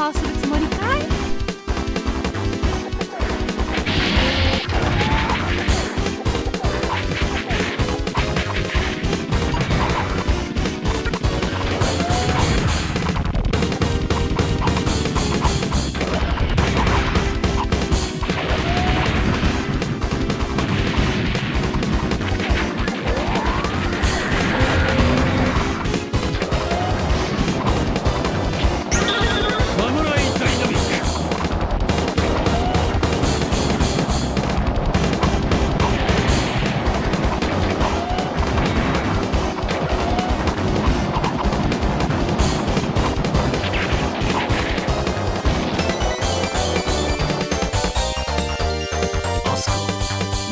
魔をするつもりかい？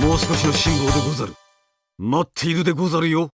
もう少しの辛抱でござる。待っているでござるよ。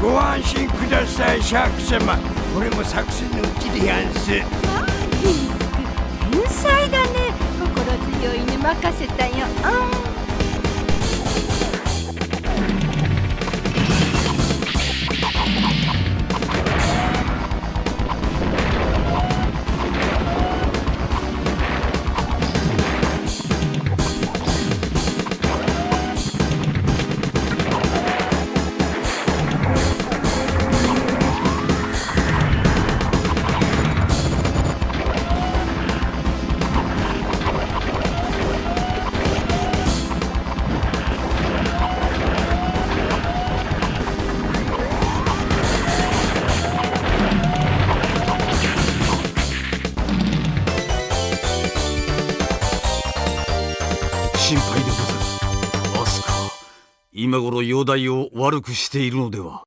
ご安心ください、シャーク様。これも作戦のうちでやんす。天才だね。心強いに任せたよ。心配でござる。アスカ、今頃容体を悪くしているのでは。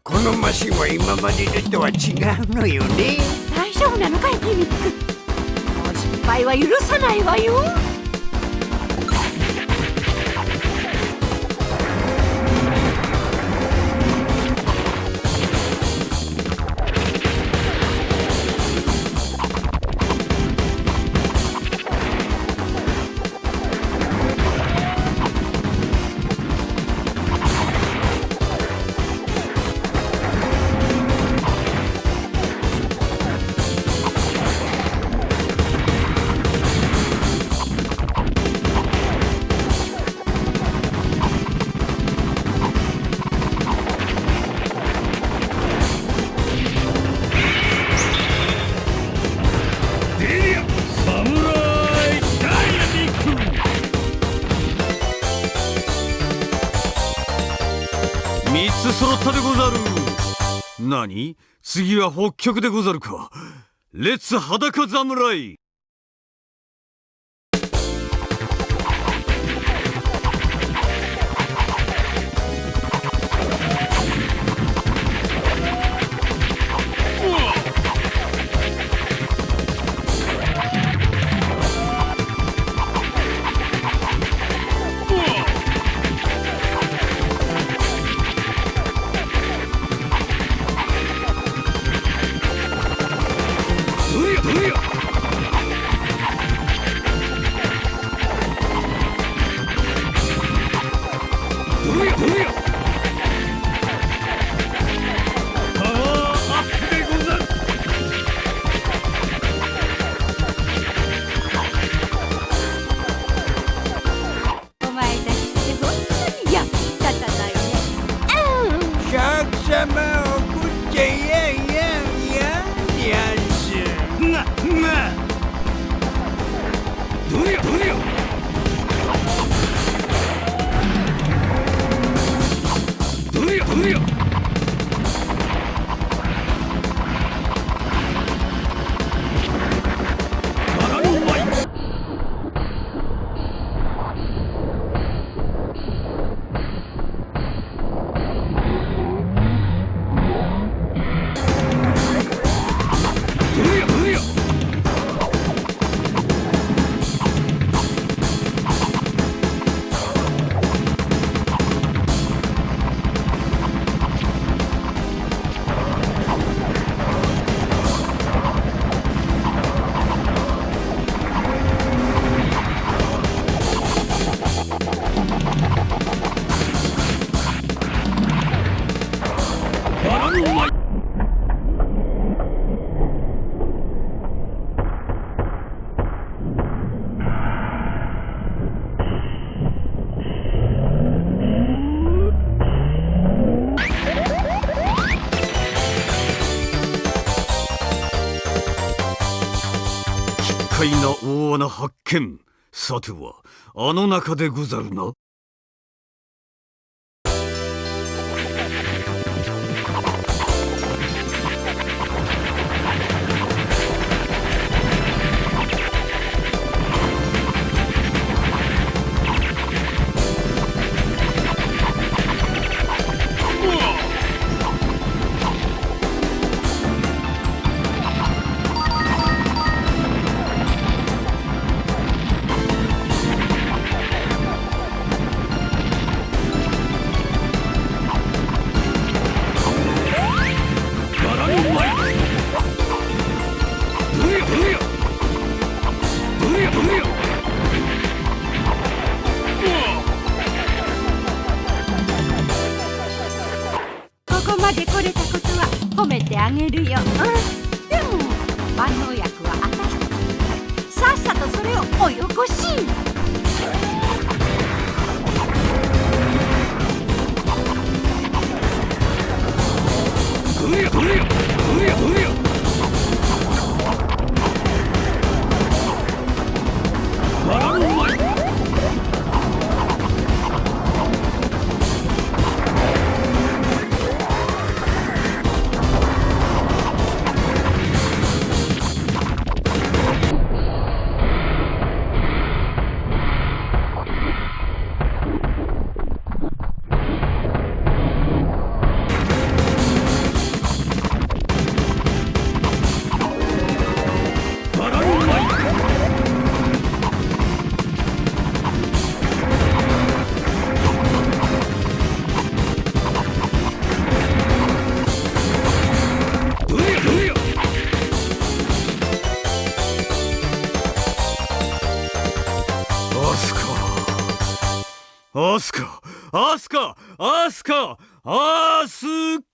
このマシンは今までのとは違うのよね。大丈夫なのかい、ギミック。もう失敗は許さないわよ。3つ揃ったでござる。何？次は北極でござるか。レッツ裸侍。様を送っちゃやんにゃんす。どれよどれよ。どれよどれよ。バラの舞。どれよどれよ。バラの舞。奇怪な大穴発見。さてはあの中でござるな。ここまで来れたことは褒めてあげるよ。でも万能薬は私たち。さっさとそれをおよこし。どれよどれよどれよどれよ。バラの舞。アスカアスカアスカアスカ。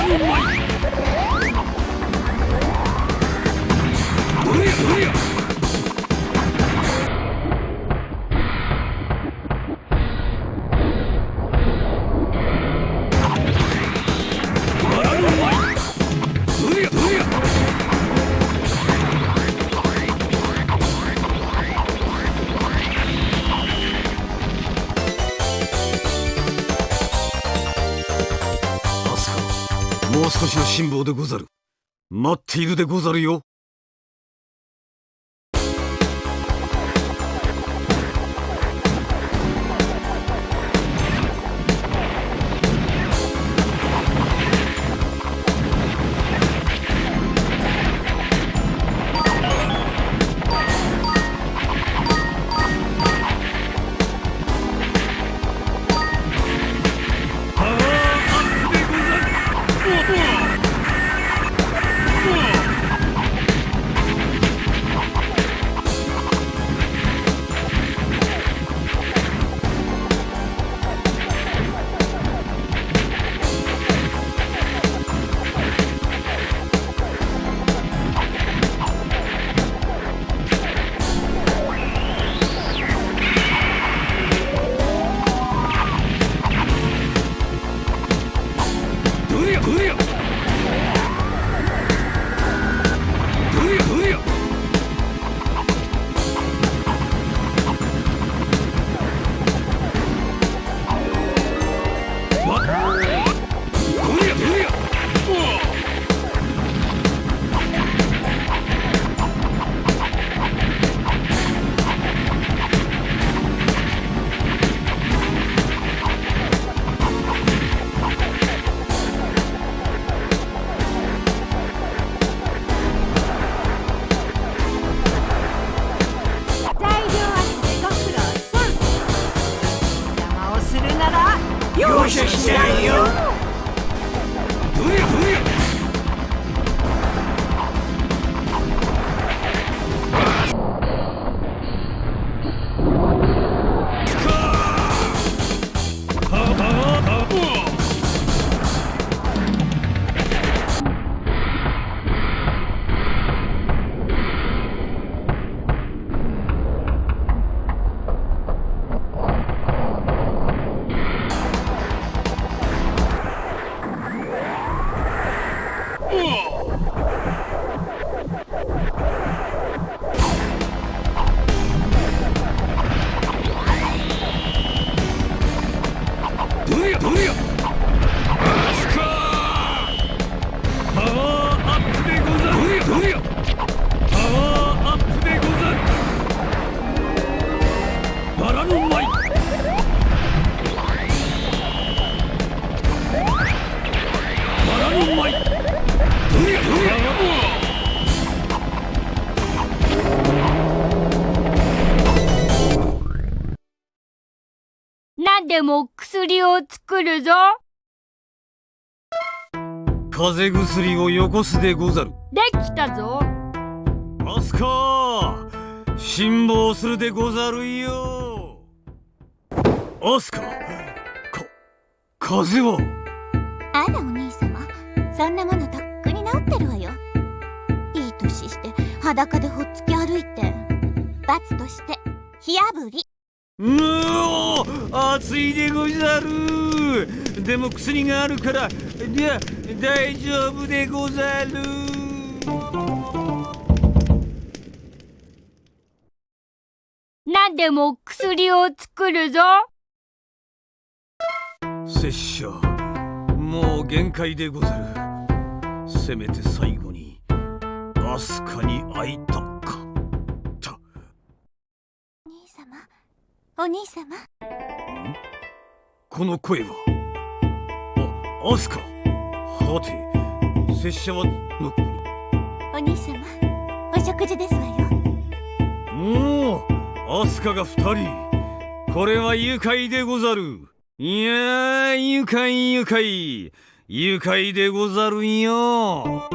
ぬまい。どれやどれや。バラぬまい。どれやどれや。アスカ、もう少しの辛抱でござる。待っているでござるよ。パワーアップでござる。どれやどれや。どれやどれや。わっ。どれやどれや。材料集めご苦労さん。邪魔をするなら容赦しないよ。どれやどれや。どれやどれや。アスカパワーアップでござる。どれやどれや。パワーアップでござる。バラの舞。バラの舞。どれやどれや。何でも薬を作るぞ。風邪薬をよこすでござる。できたぞ。アスカ、辛抱するでござるよ。アスカ、風邪は。あらお兄様、そんなものとっくに治ってるわよ。いい年して裸でほっつき歩いて、罰として火あぶり。暑いでござる。でも薬があるから大丈夫でござる。何でも薬を作るぞ。拙者もう限界でござる。せめて最後にアスカに会いたかった。お兄様、お兄様。この声はアスカ。はて拙者はお兄様、お食事ですわよ。もうアスカが2人。これは愉快でござる。いやー、愉快愉快愉快でござるよ。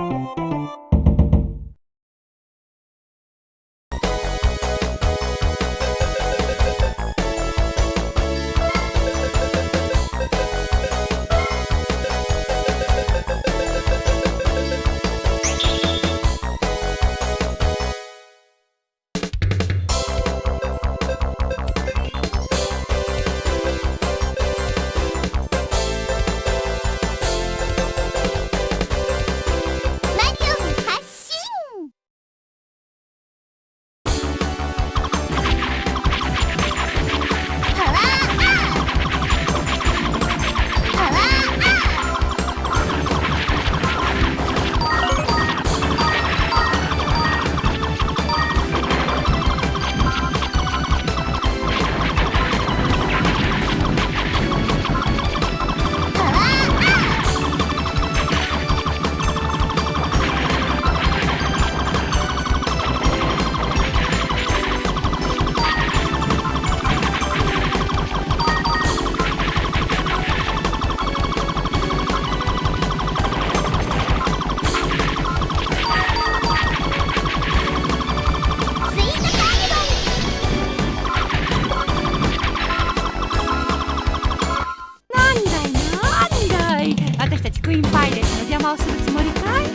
クイーンパイレーツの邪魔をするつもりかい？